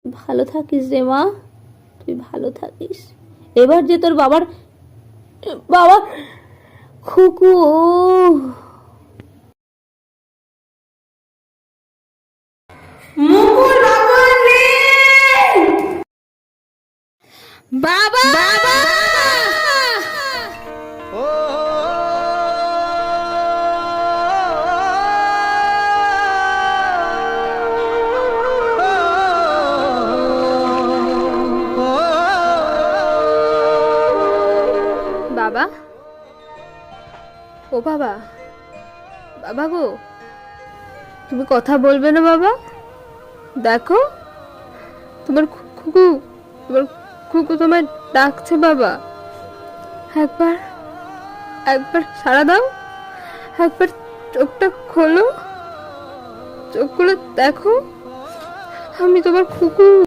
ভালো থাকিস রে মা, তুই ভালো থাকিস। এবার যে তোর বাবার বাবা খুকু। মুকুল বাবা নেই। বাবা বাবা বাবা, ও বাবা, বাবা গো, তুমি কথা বলবে না বাবা? দেখো তোমার খুকু, তোমার খুকু তোমায় ডাকছে বাবা। একবার একবার সাড়া দাও, একবার চোখটা খোলো, চোখ খুলে দেখো আমি তোমার খুকু।